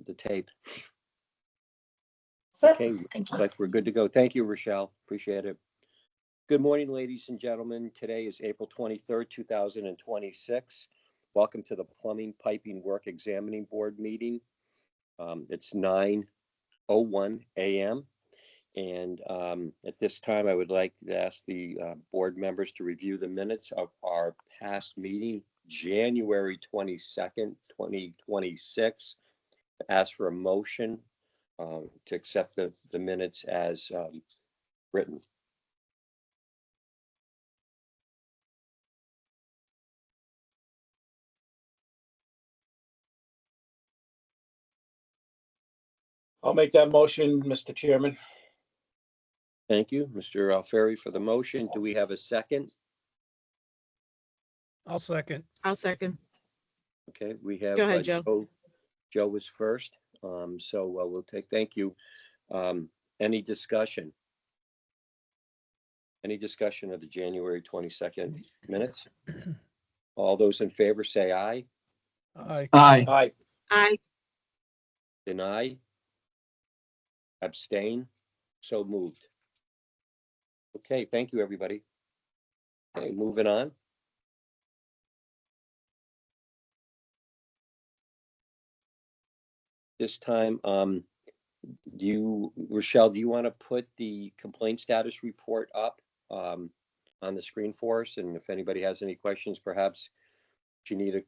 the tape. That's Okay, it. Thank you. like we're good to go. Thank you, Rochelle. Appreciate it. Good morning, ladies and gentlemen. Today is April 23rd, 2026. Welcome to the Plumbing Piping Work Examining Board meeting. It's 9:01 a.m. And at this time, I would like to ask the board members to review the minutes of our past meeting, January 22nd, 2026. Ask for a motion to accept the minutes as written. I'll make that motion, Mr. Chairman. Thank you, Mr. Alfieri, for the motion. Do we have a second? I'll second. I'll second. Okay, we have. Go ahead, Joe. Joe was first, so we'll take, thank you. Any discussion? Any discussion of the January 22nd minutes? All those in favor say aye. Aye. Aye. Aye. Aye. Deny? Abstain? So moved. Okay, thank you, everybody. Okay, moving on. This time, Rochelle, do you want to put the complaint status report up on the screen for us? And if anybody has any questions, perhaps Janita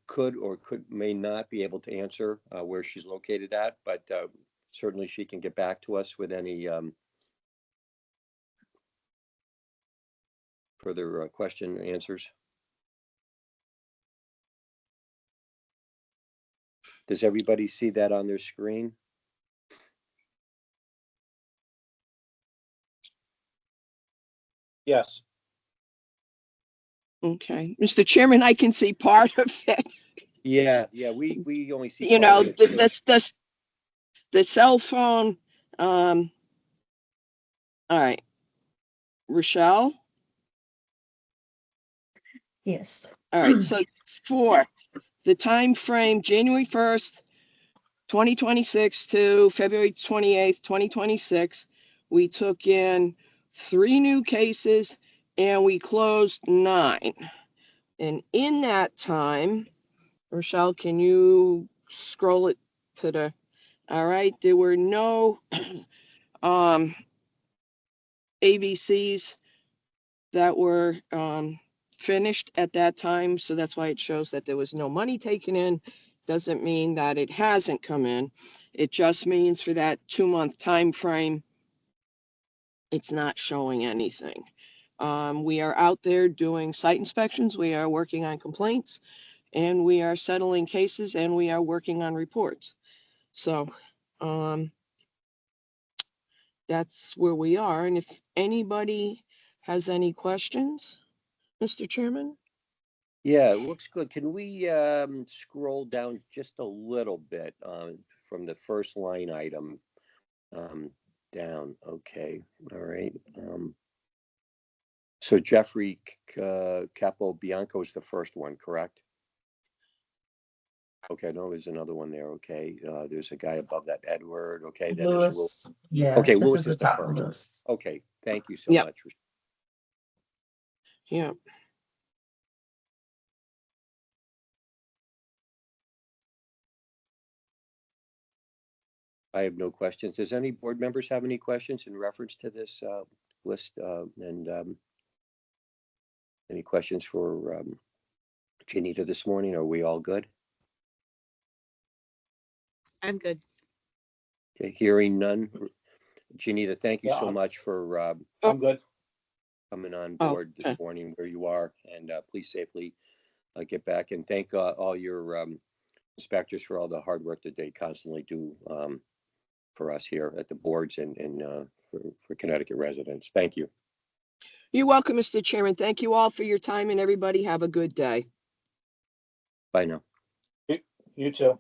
may not be able to answer where she's located at, but certainly she can get back to us with any further question and answers. Does everybody see that on their screen? Yes. Okay, Mr. Chairman, I can see part of it. Yeah, we only see. You part know, of it, too. the cell phone. All right, Rochelle. Yes. All right, so for the time frame, January 1st, 2026 to February 28th, 2026, we took in 3 new cases and we closed 9. And in that time, Rochelle, can you scroll it to the, all right, there were no AVCs that were finished at that time. So that's why it shows that there was no money taken in. Doesn't mean that it hasn't come in. It just means for that 2-month time frame, it's not showing anything. We are out there doing site inspections. We are working on complaints and we are settling cases and we are working on reports. So that's where we are. And if anybody has any questions, Mr. Chairman? Yeah, it looks good. Can we scroll down just a little bit from the first line item down? Okay, all right. So Jeffrey Capobianco is the first one, correct? Okay, no, there's another one there. Okay, there's a guy above that, Edward. Okay, that is Will. Lewis. Yeah. Okay, this Lewis is is the top first. Lewis. Okay, thank you so Yep. much. Yeah. I have no questions. Does any board members have any questions in reference to this list? And any questions for Janita this morning? Are we all good? I'm good. Okay, hearing none. Janita, thank you Yeah, so much for I'm good. coming on Oh, board this okay. morning where you are, and please safely get back. And thank all your inspectors for all the hard work that they constantly do for us here at the boards and for Connecticut residents. Thank you. You're welcome, Mr. Chairman. Thank you all for your time and everybody have a good day. Bye now. You too.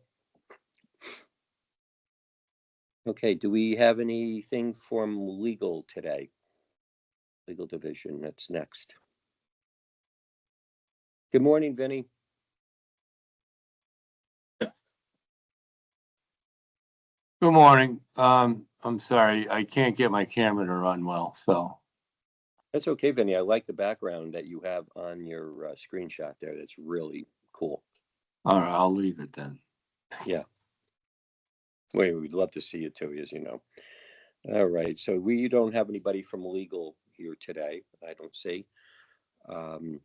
Okay, do we have anything from legal today? Legal division, that's next. Good morning, Vinny. Good morning. I'm sorry, I can't get my camera to run well, so. That's okay, Vinny. I like the background that you have on your screenshot there. That's really cool. All right, I'll leave it then. We'd love to see you too, as you know. All right, so we don't have anybody from legal here today, I don't see. Do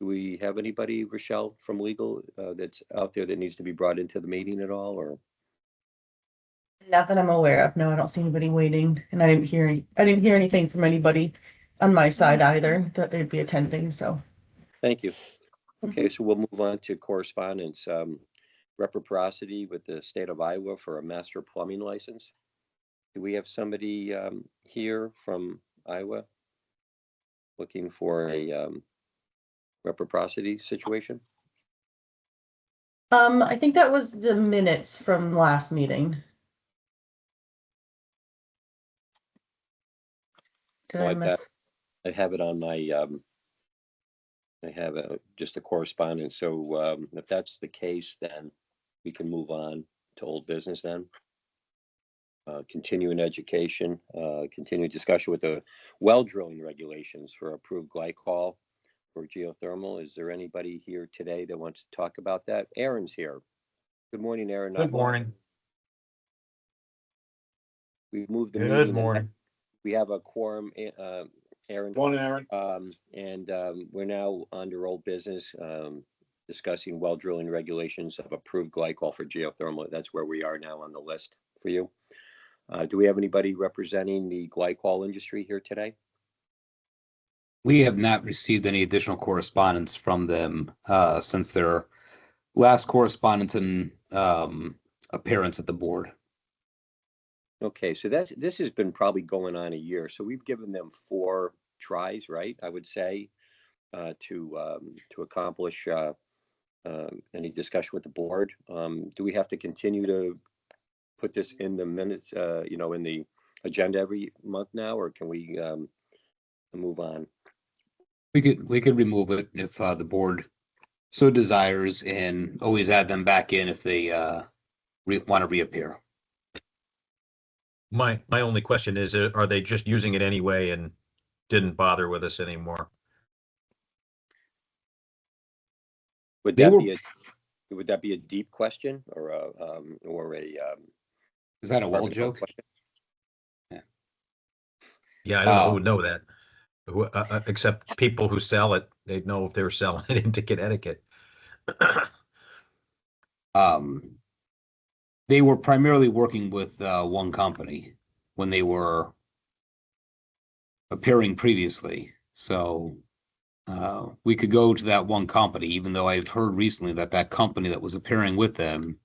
we have anybody, Rochelle, from legal that's out there that needs to be brought into the meeting at all, or? Not that I'm aware of. No, I don't see anybody waiting, and I didn't hear anything from anybody on my side either that they'd be attending, so. Thank you. Okay, so we'll move on to correspondence. Reciprocity with the state of Iowa for a master plumbing license. Do we have somebody here from Iowa looking for a reciprocity situation? I think that was the minutes from last meeting. Did Oh, I I miss? I have it on my, I have just a correspondence. So if that's the case, then we can move on to old business then. Continuing education, continuing discussion with the well drilling regulations for approved glycol for geothermal. Is there anybody here today that wants to talk about that? Aaron's here. Good morning, Aaron. Good morning. We've moved the Good meeting. morning. We have a quorum, Aaron. Morning, Aaron. And we're now under old business, discussing well drilling regulations of approved glycol for geothermal. That's where we are now on the list for you. Do we have anybody representing the glycol industry here today? We have not received any additional correspondence from them since their last correspondence and appearance at the board. Okay, so this has been probably going on a year. So we've given them 4 tries, right? I would say to accomplish any discussion with the board. Do we have to continue to put this in the minutes, in the agenda every month now, or can we move on? We could remove it if the board so desires, and always add them back in if they want to reappear. My only question is, are they just using it anyway and didn't bother with us anymore? Would They that were- be a deep question or a Is that a well Barbara joke? question? Yeah, I don't know who would know that. Except people who sell it, they'd know if they were selling it into Connecticut. They were primarily working with one company when they were appearing previously. So we could go to that one company, even though I've heard recently that that company that was appearing with them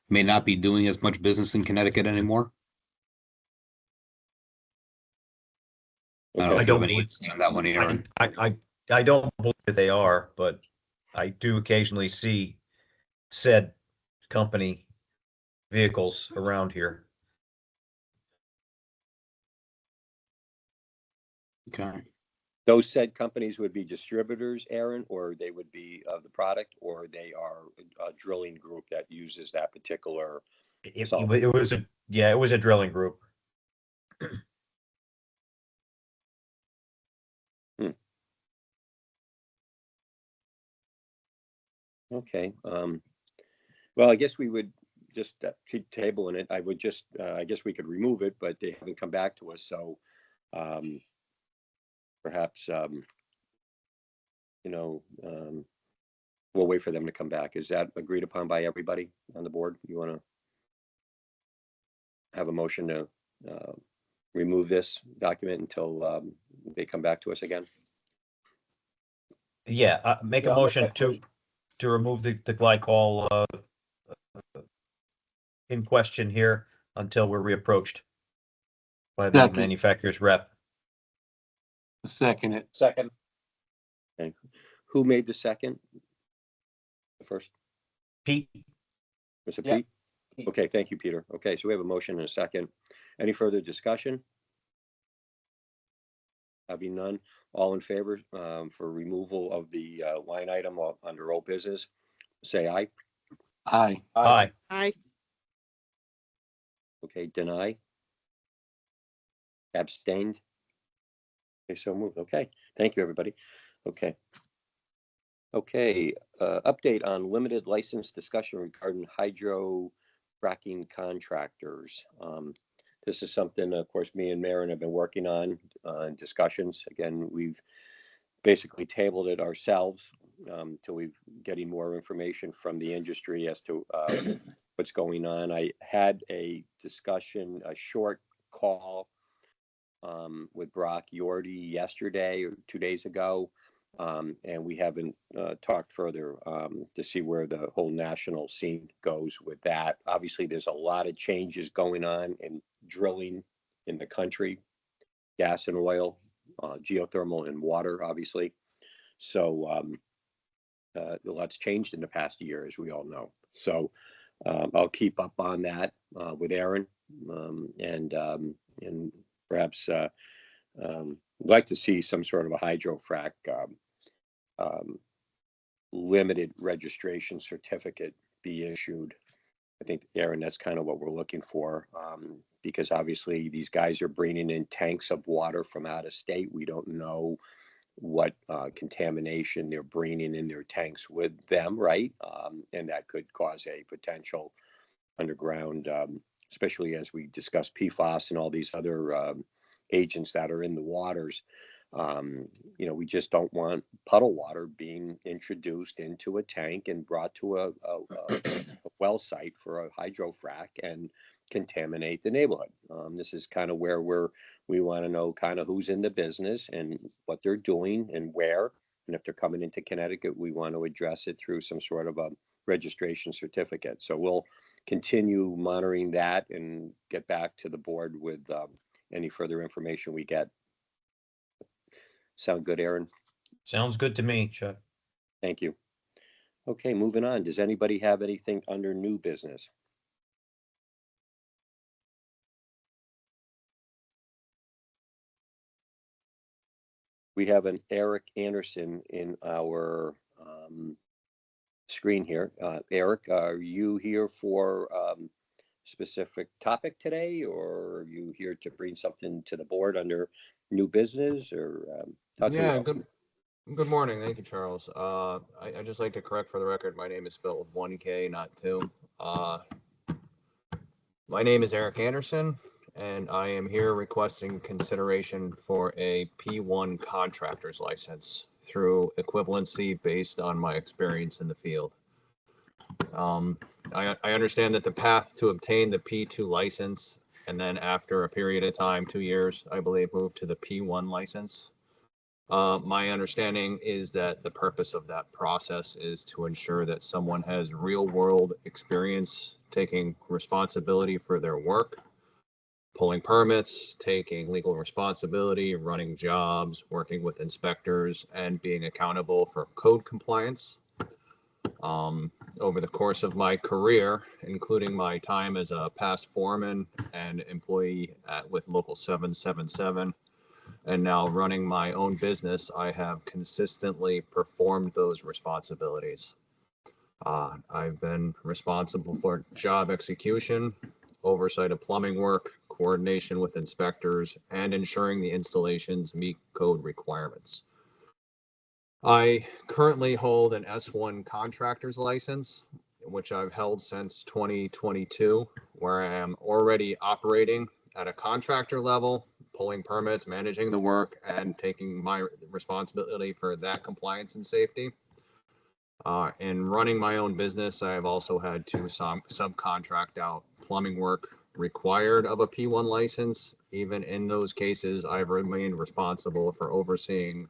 may not be doing as much business in Connecticut anymore. I don't know Okay. if you have any insight on that one, Aaron. I don't believe that they are, but I do occasionally see said company vehicles around here. Okay. Those said companies would be distributors, Aaron, or they would be of the product, or they are a drilling group that uses that particular. It So- was a drilling group. Okay. Well, I guess we would just keep tabling it. I would just, I guess we could remove it, but they haven't come back to us. So perhaps, we'll wait for them to come back. Is that agreed upon by everybody on the board? You want to have a motion to remove this document until they come back to us again? Yeah, make a Yeah, I'll make motion that motion. to remove the glycol in question here until we're reapproached by the Second. manufacturer's rep. Second it. Second. Okay. Who made the second? The first, Pete, was it Yeah. Pete? Okay, thank you, Peter. Okay, so we have a motion and a second. Any further discussion? Having none, all in favor for removal of the line item under old business, say aye. Aye. aye. Aye. Okay, deny? Abstained? Okay, so moved. Okay, thank you, everybody. Okay. Okay, update on limited license discussion regarding hydro fracking contractors. This is something, of course, me and Maren have been working on, in discussions. Again, we've basically tabled it ourselves, till we're getting more information from the industry as to, what's going on. I had a discussion, a short call, with Brock Yordi yesterday or 2 days ago. And we haven't talked further to see where the whole national scene goes with that. Obviously, there's a lot of changes going on in drilling in the country, gas and oil, geothermal and water, obviously. So a lot's changed in the past year, as we all know. So I'll keep up on that with Aaron, and perhaps like to see some sort of a hydrofrac limited registration certificate be issued. I think, Aaron, that's kind of what we're looking for, because obviously these guys are bringing in tanks of water from out of state. We don't know what contamination they're bringing in their tanks with them, right? And that could cause a potential underground, especially as we discuss PFAS and all these other agents that are in the waters. We just don't want puddle water being introduced into a tank and brought to a well site for a hydrofrac and contaminate the neighborhood. This is kind of where we want to know kind of who's in the business and what they're doing and where. And if they're coming into Connecticut, we want to address it through some sort of a registration certificate. So we'll continue monitoring that and get back to the board with any further information we get. Sound good, Aaron? Sounds good to me, Chuck. Thank you. Okay, moving on. Does anybody have anything under new business? We have an Eric Anderson in our screen here. Eric, are you here for specific topic today, or are you here to bring something to the board under new business, or how can we Yeah, help? good morning. Thank you, Charles. I just like to correct for the record, my name is spelled with 1K, not 2. My name is Eric Anderson, and I am here requesting consideration for a P1 contractor's license through equivalency based on my experience in the field. I understand that the path to obtain the P2 license, and then after a period of time, 2 years, I believe, move to the P1 license. My understanding is that the purpose of that process is to ensure that someone has real world experience taking responsibility for their work, pulling permits, taking legal responsibility, running jobs, working with inspectors, and being accountable for code compliance. Over the course of my career, including my time as a past foreman and employee with Local 777, and now running my own business, I have consistently performed those responsibilities. I've been responsible for job execution, oversight of plumbing work, coordination with inspectors, and ensuring the installations meet code requirements. I currently hold an S1 contractor's license, which I've held since 2022, where I am already operating at a contractor level, pulling permits, managing the work, and taking my responsibility for that compliance and safety. In running my own business, I have also had to subcontract out plumbing work required of a P1 license. Even in those cases, I've remained responsible for overseeing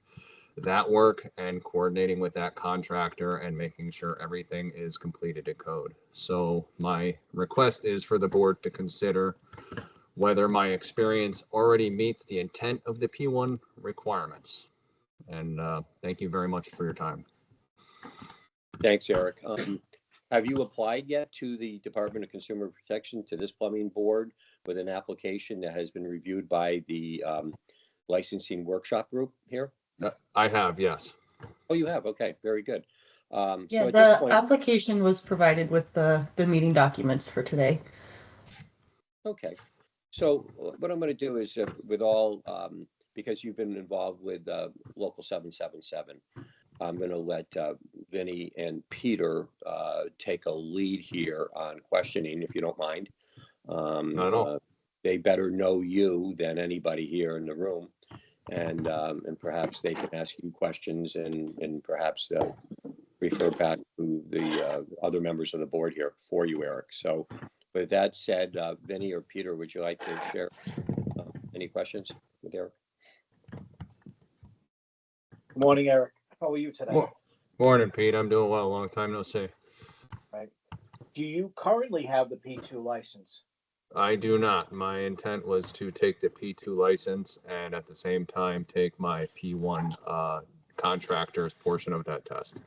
that work and coordinating with that contractor and making sure everything is completed to code. So my request is for the board to consider whether my experience already meets the intent of the P1 requirements. And thank you very much for your time. Thanks, Eric. Have you applied yet to the Department of Consumer Protection, to this plumbing board, with an application that has been reviewed by the licensing workshop group here? I have, yes. Oh, you have? Okay, very good. So Yeah, at this the point, application was provided with the meeting documents for today. Okay, so what I'm gonna do is with all, because you've been involved with Local 777, I'm gonna let Vinny and Peter take a lead here on questioning, if you don't mind. Not at all. They better know you than anybody here in the room. And perhaps they can ask you questions and perhaps refer back to the other members of the board here for you, Eric. So with that said, Vinny or Peter, would you like to share any questions with Eric? Good morning, Eric. How are you today? Morning, Pete. I'm doing well. Long time no see. Do you currently have the P2 license? I do not. My intent was to take the P2 license and at the same time take my P1 contractor's portion of that test.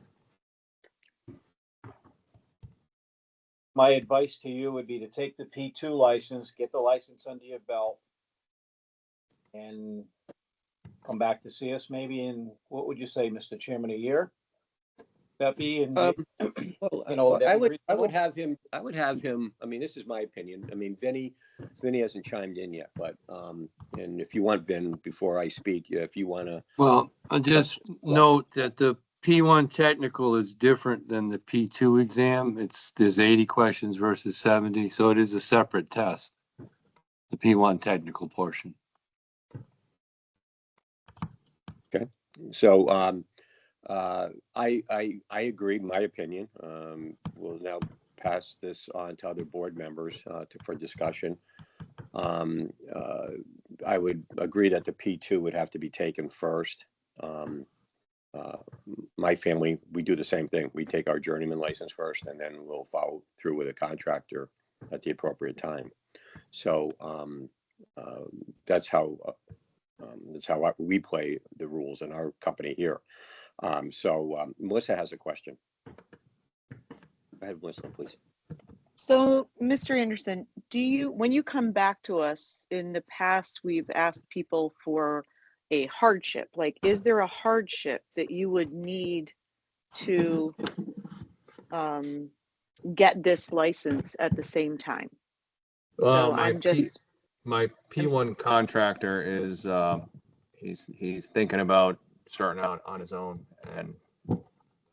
My advice to you would be to take the P2 license, get the license under your belt, and come back to see us maybe in, what would you say, Mr. Chairman, a year? That be in, Well, you know, I that would reasonable? have him, I mean, this is my opinion. I mean, Vinny hasn't chimed in yet, but, and if you want, Vin, before I speak, if you want to, Well, I'll just note that the P1 technical is different than the P2 exam. There's 80 questions versus 70, so it is a separate test, the P1 technical portion. so, I agree, my opinion. We'll now pass this on to other board members for discussion. I would agree that the P2 would have to be taken first. My family, we do the same thing. We take our journeyman license first, and then we'll follow through with a contractor at the appropriate time. So that's how we play the rules in our company here. So Melissa has a question. Go ahead, Melissa, please. So, Mr. Anderson, when you come back to us, in the past, we've asked people for a hardship. Like, is there a hardship that you would need to get this license at the same time? So my P1 contractor is he's thinking about starting out on his own, and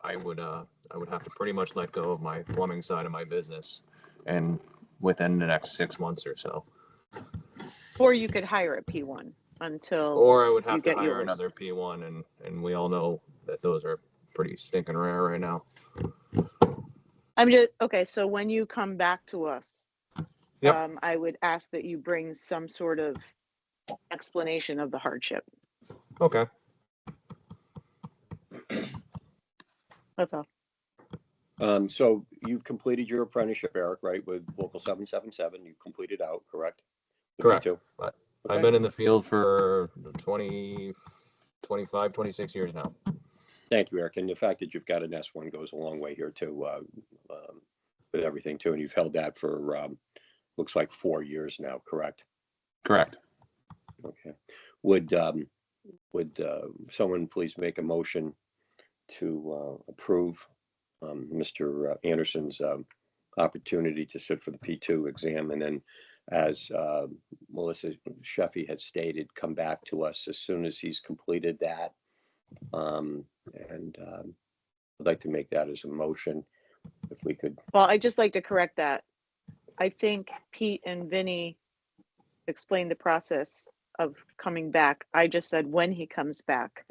I would have to pretty much let go of my plumbing side of my business and within the next 6 months or so. Or you could hire a P1 until Or I would you have to get hire yours. another P1, and we all know that those are pretty stinking rare right now. Okay, so when you come back to us, Yep. I would ask that you bring some sort of explanation of the hardship. Okay. That's all. So you've completed your apprenticeship, Eric, right, with Local 777. You completed out, correct? The Correct. P2? I've Okay. been in the field for 20, 25, 26 years now. Thank you, Eric. And the fact that you've got an S1 goes a long way here too, with everything too. And you've held that for, looks like 4 years now, correct? Correct. Okay. Would someone please make a motion to approve Mr. Anderson's opportunity to sit for the P2 exam, and then, as Melissa Sheffy had stated, come back to us as soon as he's completed that. And I'd like to make that as a motion, if we could. Well, I'd just like to correct that. I think Pete and Vinny explained the process of coming back. I just said when he comes back,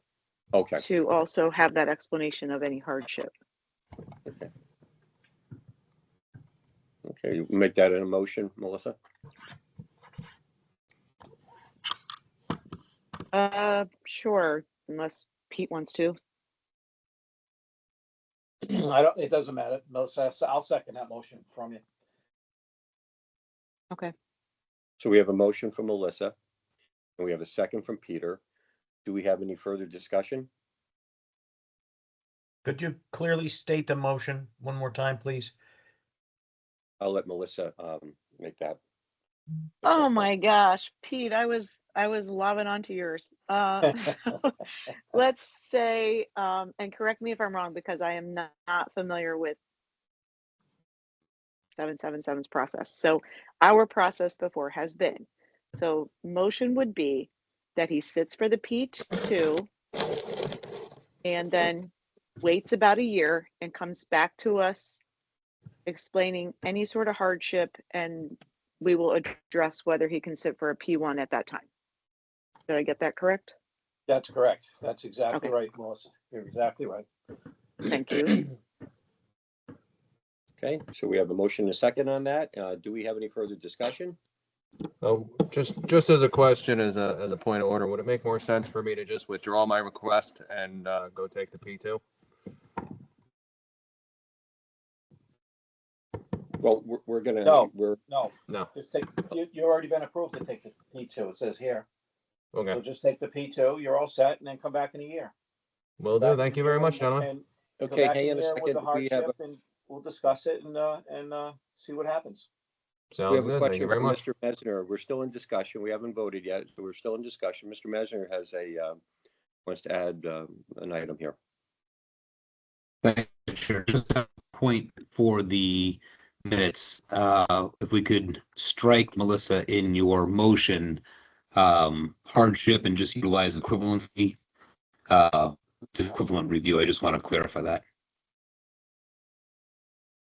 Okay. to also have that explanation of any hardship. Okay. Okay, you make that in a motion, Melissa? Sure, unless Pete wants to. It doesn't matter, Melissa. I'll second that motion from you. Okay. So we have a motion from Melissa, and we have a second from Peter. Do we have any further discussion? Could you clearly state the motion one more time, please? I'll let Melissa make that. Oh my gosh, Pete, I was lobbing onto yours. So let's say, and correct me if I'm wrong because I am not familiar with 777's process. So our process before has been, so motion would be that he sits for the P2 and then waits about a year and comes back to us explaining any sort of hardship, and we will address whether he can sit for a P1 at that time. Did I get that correct? That's correct. That's exactly Okay. right, Melissa. You're exactly right. Thank you. Okay, so we have a motion and a second on that. Do we have any further discussion? Oh, just as a question, as a point of order, would it make more sense for me to just withdraw my request and go take the P2? Well, we're gonna, No. we're, No, No. just take, you already been approved to take the P2, it says here. So Okay. just take the P2, you're all set, and then come back in a year. Will do. Thank you very much, gentlemen. And come okay, back hang in on a here with second. the hardship, and we'll discuss it and see what happens. We Sounds have a good. Thank question you very from much. Mr. Mesner. We're still in discussion. We haven't voted yet, so we're still in discussion. Mr. Mesner has wants to add an item here. Thank you, Chair. Just a point for the minutes. If we could strike, Melissa, in your motion, hardship and just utilize equivalency, it's equivalent review. I just want to clarify that.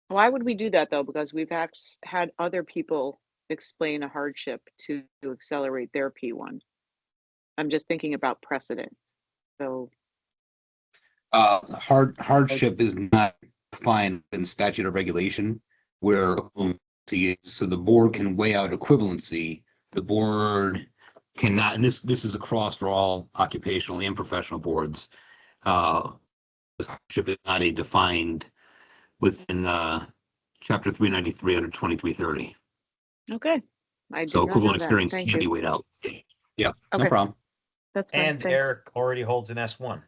Why would we do that though? Because we've had other people explain a hardship to accelerate their P1. I'm just thinking about precedent. So, Hardship is not defined in statute or regulation where equivalency is, so the board can weigh out equivalency. The board cannot, and this is across for all occupational and professional boards. Hardship is not a defined within chapter 393 under 2330. okay. I did So not know equivalent that. experience Thank can be you. weighed out. Yeah, no Okay. problem. That's fine. And Thanks. Eric already holds an S1,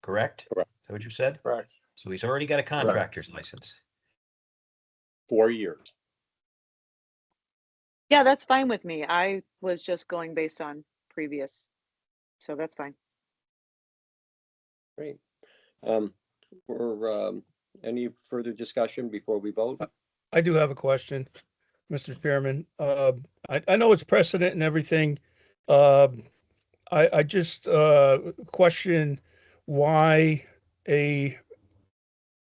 correct? Correct. Is that what you said? Correct. So he's already got a contractor's license. 4 years. Yeah, that's fine with me. I was just going based on previous. So that's fine. Great. Any further discussion before we vote? I do have a question, Mr. Chairman. I know it's precedent and everything. I just question why a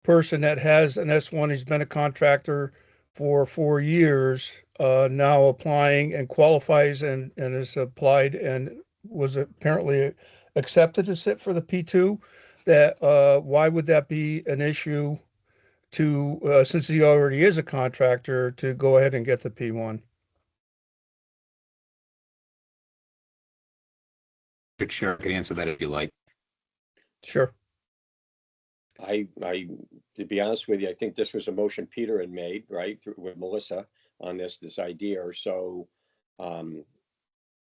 person that has an S1, has been a contractor for 4 years, now applying and qualifies and has applied and was apparently accepted to sit for the P2, that why would that be an issue to, since he already is a contractor, to go ahead and get the P1? Your chair can answer that if you like. Sure. To be honest with you, I think this was a motion Peter had made, right, with Melissa on this idea. So,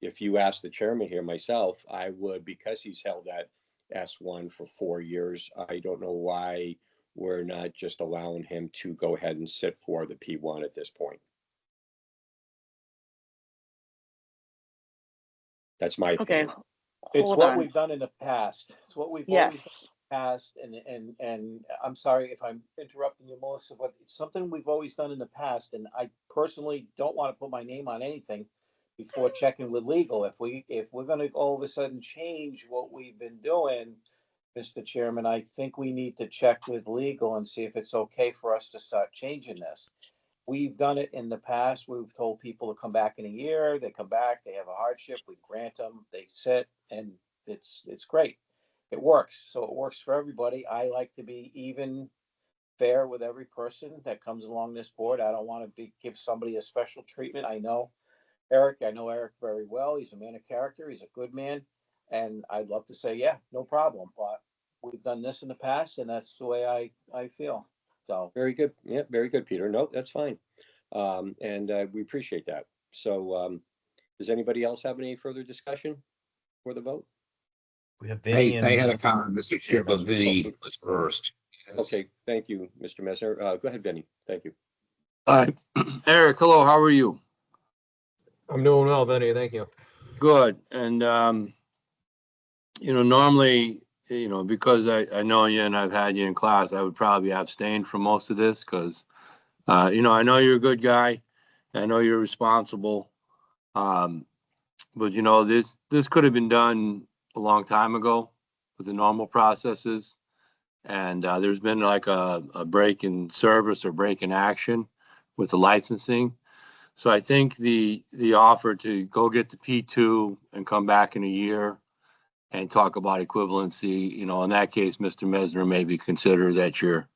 if you ask the chairman here, myself, I would, because he's held that S1 for 4 years, I don't know why we're not just allowing him to go ahead and sit for the P1 at this point. That's my Okay. opinion. It's Hold what on. we've done in the past. It's what we've always done Yes. in the past, and I'm sorry if I'm interrupting you, Melissa, but it's something we've always done in the past, and I personally don't want to put my name on anything before checking with legal. If we're gonna all of a sudden change what we've been doing, Mr. Chairman, I think we need to check with legal and see if it's okay for us to start changing this. We've done it in the past. We've told people to come back in a year. They come back, they have a hardship, we grant them, they sit, and it's great. It works. So it works for everybody. I like to be even fair with every person that comes along this board. I don't want to give somebody a special treatment. I know Eric very well. He's a man of character. He's a good man. And I'd love to say, yeah, no problem. But we've done this in the past, and that's the way I feel. So Very good. Yeah, very good, Peter. No, that's fine. And we appreciate that. So, does anybody else have any further discussion for the vote? We have Vinny I had and a comment, Mr. Chair, but Vinny was first. Okay, thank you, Mr. Messner. Go ahead, Vinny. Thank you. Hi, Eric, hello, how are you? I'm doing well, Benny. Thank you. Good. And, normally, because I know you and I've had you in class, I would probably abstain from most of this because You know, I know you're a good guy. I know you're responsible. But you know, this could have been done a long time ago with the normal processes. And there's been like a break in service or break in action with the licensing. So I think the offer to go get the P2 and come back in a year and talk about equivalency, you know, in that case, Mr. Mesner, maybe consider that your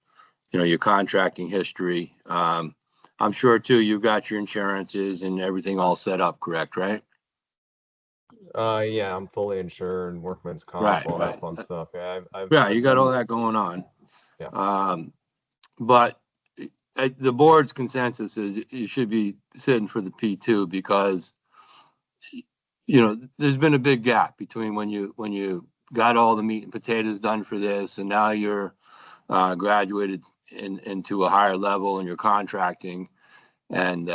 contracting history. I'm sure too, you've got your insurances and everything all set up, correct, right? Yeah, I'm fully insured, workman's comp, Right, all right. that fun stuff. Yeah, Yeah, you got all that going on. Yeah. But the board's consensus is you should be sitting for the P2 because, you know, there's been a big gap between when you got all the meat and potatoes done for this and now you're graduated into a higher level and you're contracting. And,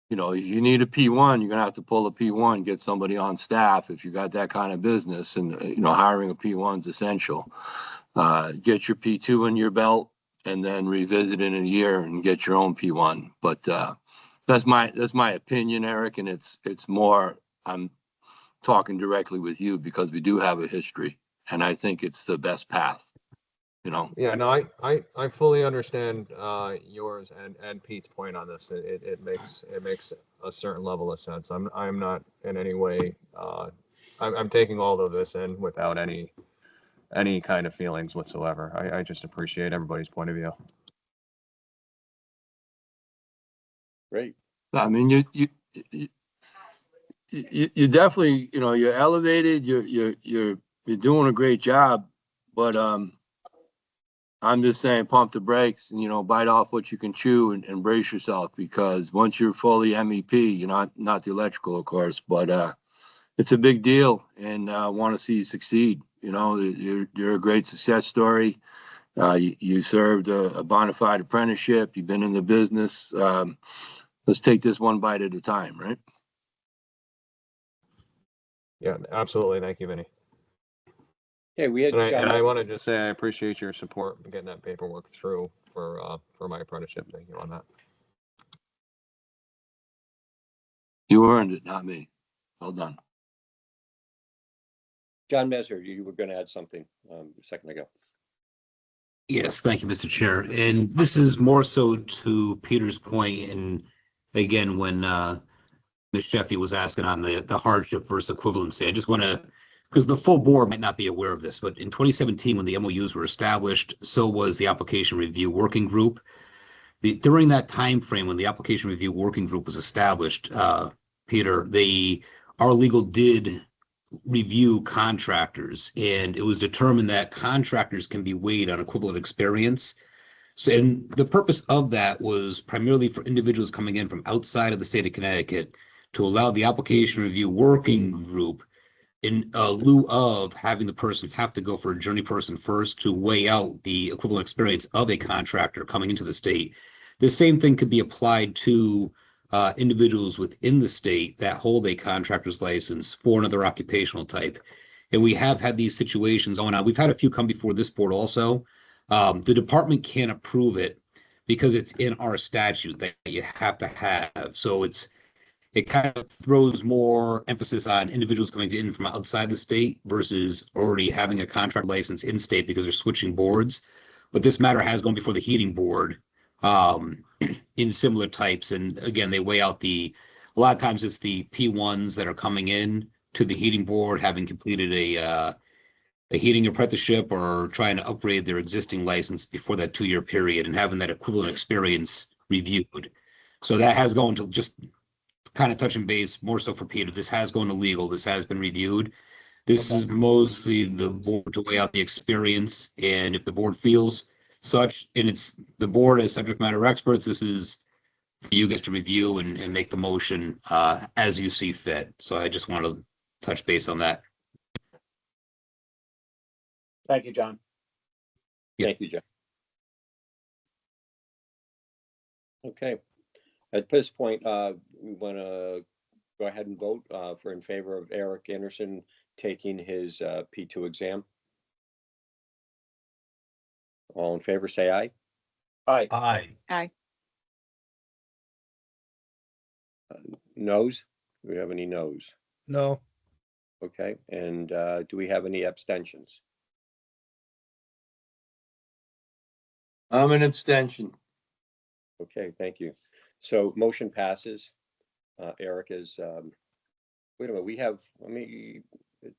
you know, if you need a P1, you're going to have to pull a P1, get somebody on staff if you got that kind of business. And, you know, hiring a P1 is essential. Get your P2 in your belt and then revisit in a year and get your own P1. But that's my opinion, Eric. And it's more, I'm talking directly with you because we do have a history and I think it's the best path, you know? Yeah, no, I fully understand yours and Pete's point on this. It makes a certain level of sense. I'm not in any way I'm taking all of this in without any kind of feelings whatsoever. I just appreciate everybody's point of view. Great. I mean, you definitely, you know, you're elevated, you're doing a great job, but I'm just saying pump the brakes and, you know, bite off what you can chew and brace yourself because once you're fully MEP, you're not the electrical, of course, but it's a big deal and want to see you succeed. You know, you're a great success story. You served a bona fide apprenticeship. You've been in the business. Let's take this one bite at a time, right? Yeah, absolutely. Thank you, Vinny. Okay, we had And John. I want to just say I appreciate your support in getting that paperwork through for my apprenticeship. Thank you on that. You earned it, not me. Well done. John Messer, you were going to add something a second ago. Yes, thank you, Mr. Chair. And this is more so to Peter's point. And again, when Ms. Sheffy was asking on the hardship versus equivalency, I just want to, because the full board might not be aware of this, but in 2017, when the MOUs were established, so was the application review working group. During that time frame when the application review working group was established, Peter, our legal did review contractors, and it was determined that contractors can be weighed on equivalent experience. So, and the purpose of that was primarily for individuals coming in from outside of the state of Connecticut to allow the application review working group, in lieu of having the person have to go for a journey person first to weigh out the equivalent experience of a contractor coming into the state. The same thing could be applied to individuals within the state that hold a contractor's license for another occupational type. And we have had these situations going on. We've had a few come before this board also. The department can't approve it because it's in our statute that you have to have. So it kind of throws more emphasis on individuals coming in from outside the state versus already having a contract license in state because they're switching boards. But this matter has gone before the heating board in similar types. And again, they weigh out a lot of times it's the P1s that are coming in to the heating board, having completed a heating apprenticeship or trying to upgrade their existing license before that 2-year period and having that equivalent experience reviewed. So that has gone to just kind of touching base more so for Peter. This has gone to legal. This has been reviewed. This is mostly the board to weigh out the experience. And if the board feels such, and it's the board as subject matter experts, this is for you guys to review and make the motion as you see fit. So I just want to touch base on that. Thank you, John. Yeah. Thank you, John. Okay. At this point, we want to go ahead and vote for in favor of Eric Anderson taking his P2 exam. All in favor, say aye. Aye. Aye. Aye. Noes? Do we have any noes? No, Okay, and do we have any abstentions? I'm an abstention. Okay, thank you. So motion passes. Eric is, wait a minute, we have,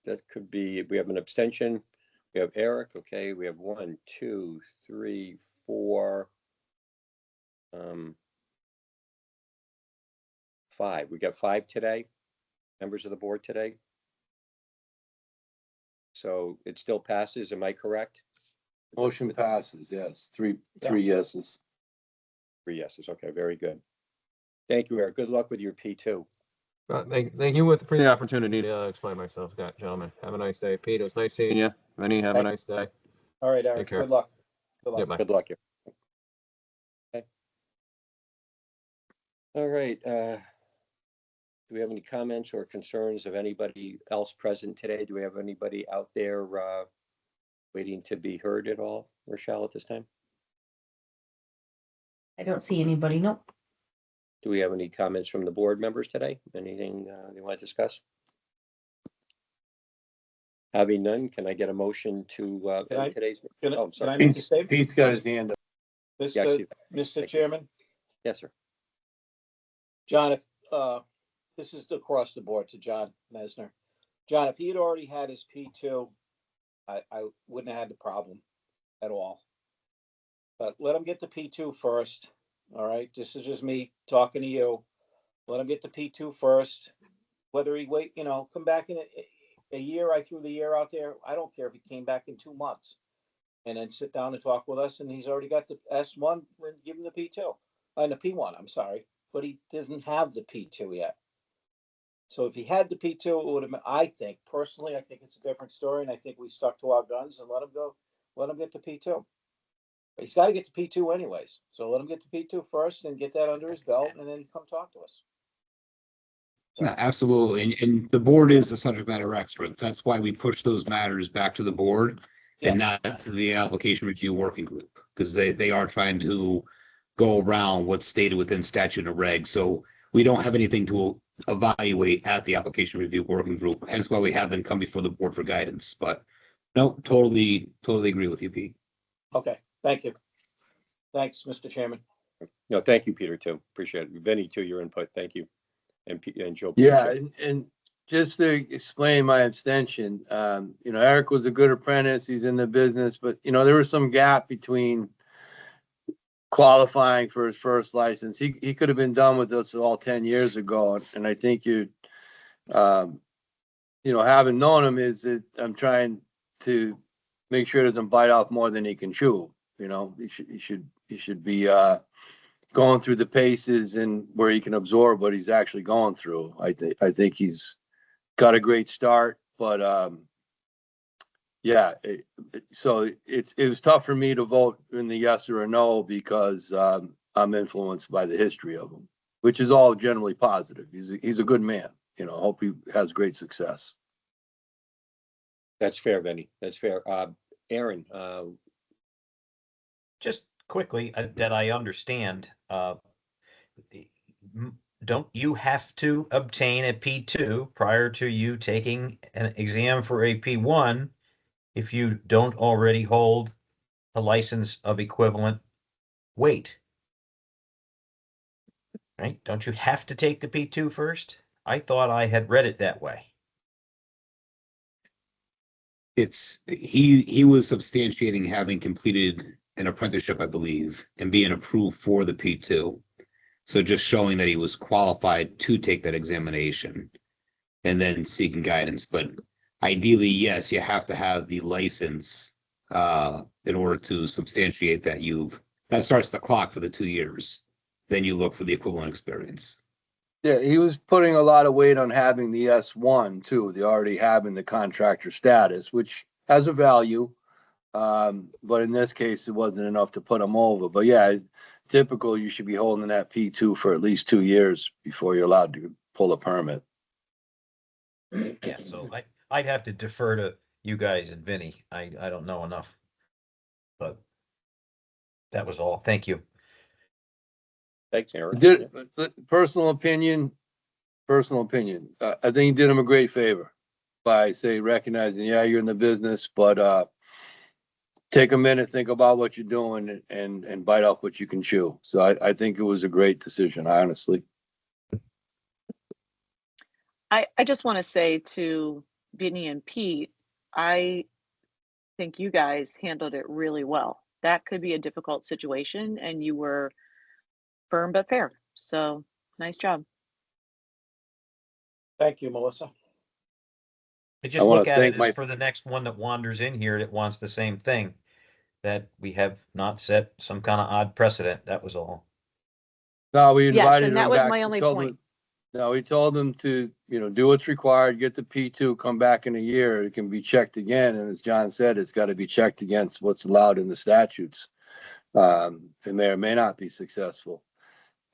that could be, we have an abstention. We have Eric, okay, we have 1, 2, 3, 4. 5. We got 5 today, members of the board today. So it still passes, am I correct? Motion passes, yes. Three yeses. 3 yeses, okay, very good. Thank you, Eric. Good luck with your P2. Thank you for the opportunity to explain myself, gentlemen. Have a nice day. Pete, it was nice seeing you. Vinny, have a Thank- nice day. All right, Take Eric, care. good luck. Good luck. Yeah, bye. Good luck. Okay. All right, do we have any comments or concerns of anybody else present today? Do we have anybody out there waiting to be heard at all, Rochelle, at this time? I don't see anybody. Nope. Do we have any comments from the board members today? Anything they want to discuss? Having none, can I get a motion to Can I- end today's? Can I- Oh, I'm can I sorry. make a statement? Pete's got his hand up. Yeah, I Mr. see that. Mr. Thank you. Chairman, Yes, sir. John, if, this is across the board to John Mesner. John, if he had already had his P2, I wouldn't have had the problem at all. But let him get the P2 first, all right? This is just me talking to you. Let him get the P2 first. Whether he wait, come back in a year, I threw the year out there. I don't care if he came back in 2 months. And then sit down and talk with us, and he's already got the S1, we're giving the P2, and the P1, I'm sorry, but he doesn't have the P2 yet. So if he had the P2, it would have been, I think it's a different story, and I think we stuck to our guns and let him get the P2. But he's got to get the P2 anyways, so let him get the P2 first and get that under his belt, and then come talk to us. So- Yeah, absolutely. And the board is the subject matter experts. That's why we push those matters back to the board and not to the application review working group, because they are trying to go around what's stated within statute and reg. So we don't have anything to evaluate at the application review working group, hence why we have them come before the board for guidance. But no, totally agree with you, Pete. Okay, thank you. Thanks, Mr. Chairman. No, thank you, Peter, too. Appreciate it. Vinny, too, your input. Thank you. And Joe. Yeah, appreciate it. and just to explain my abstention, Eric was a good apprentice. He's in the business, but there was some gap between qualifying for his first license. He could have been done with us all 10 years ago. And I think having known him is that I'm trying to make sure he doesn't bite off more than he can chew. He should be going through the paces and where he can absorb what he's actually going through. I think he's got a great start, but so it was tough for me to vote in the yes or a no because I'm influenced by the history of him, which is all generally positive. He's a good man. Hope he has great success. That's fair, Vinny. That's fair. Aaron, Just quickly, that I understand, don't you have to obtain a P2 prior to you taking an exam for a P1 if you don't already hold a license of equivalent weight? Right? Don't you have to take the P2 first? I thought I had read it that way. He was substantiating having completed an apprenticeship, I believe, and being approved for the P2. So just showing that he was qualified to take that examination and then seeking guidance. But ideally, yes, you have to have the license in order to substantiate that starts the clock for the 2 years. Then you look for the equivalent experience. Yeah, he was putting a lot of weight on having the S1 too. They already having the contractor status, which has a value. But in this case, it wasn't enough to put him over. But yeah, typical, you should be holding that P2 for at least 2 years before you're allowed to pull a permit. Yeah, so I'd have to defer to you guys and Vinny. I don't know enough. But that was all. Thank you. thanks, Aaron. Personal opinion, personal opinion, I think you did him a great favor by say recognizing, yeah, you're in the business, but take a minute, think about what you're doing and bite off what you can chew. So I think it was a great decision, honestly. I just want to say to Vinny and Pete, I think you guys handled it really well. That could be a difficult situation, and you were firm but fair. So nice job. Thank you, Melissa. I just wanna look at thank it my- as for the next one that wanders in here that wants the same thing, that we have not set some kind of odd precedent. That was all. No, we Yes, invited and that them was back. my We only told them- point. No, we told them to, do what's required, get the P2, come back in a year. It can be checked again. And as John said, it's got to be checked against what's allowed in the statutes. It may or may not be successful.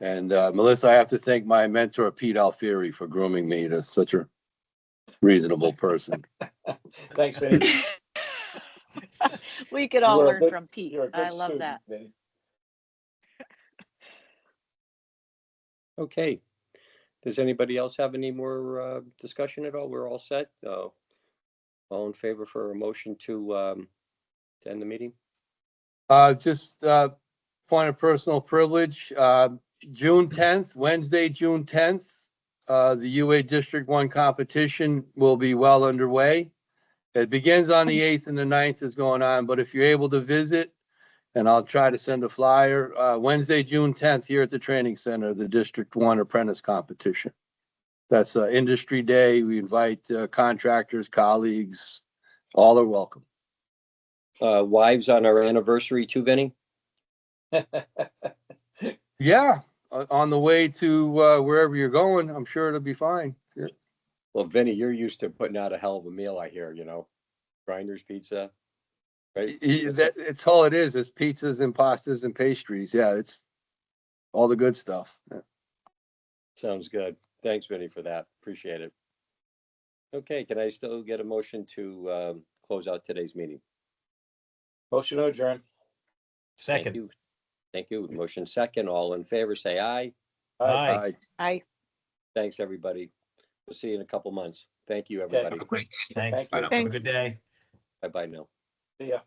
And Melissa, I have to thank my mentor, Pete Alfieri, for grooming me to such a reasonable person. Thanks, Vinny. We could You all were a learn good- from Pete. You're a good I love student, that. Vinny. Okay. Does anybody else have any more discussion at all? We're all set? All in favor for a motion to end the meeting? Just point of personal privilege, June 10th, Wednesday, June 10th, the UA District 1 competition will be well underway. It begins on the 8th and the 9th is going on, but if you're able to visit, and I'll try to send a flyer, Wednesday, June 10th, here at the training center, the District 1 apprentice competition. That's industry day. We invite contractors, colleagues, all are welcome. Wives on our anniversary too, Vinny? Yeah, on the way to wherever you're going, I'm sure it'll be fine. Yeah. Well, Vinny, you're used to putting out a hell of a meal, I hear, Grinders Pizza, right? It's all it is pizzas and pastas and pastries. Yeah, it's all the good stuff. Yeah. Sounds good. Thanks, Vinny, for that. Appreciate it. Okay, can I still get a motion to close out today's meeting? Motion to adjourn. Thank Second. you. Thank you. Motion second. All in favor, say aye. Aye. I Thanks, everybody. We'll see you in a couple months. Thank you, Okay. everybody. Great. Thanks. Thank you. Have a good day. Bye-bye now. See ya.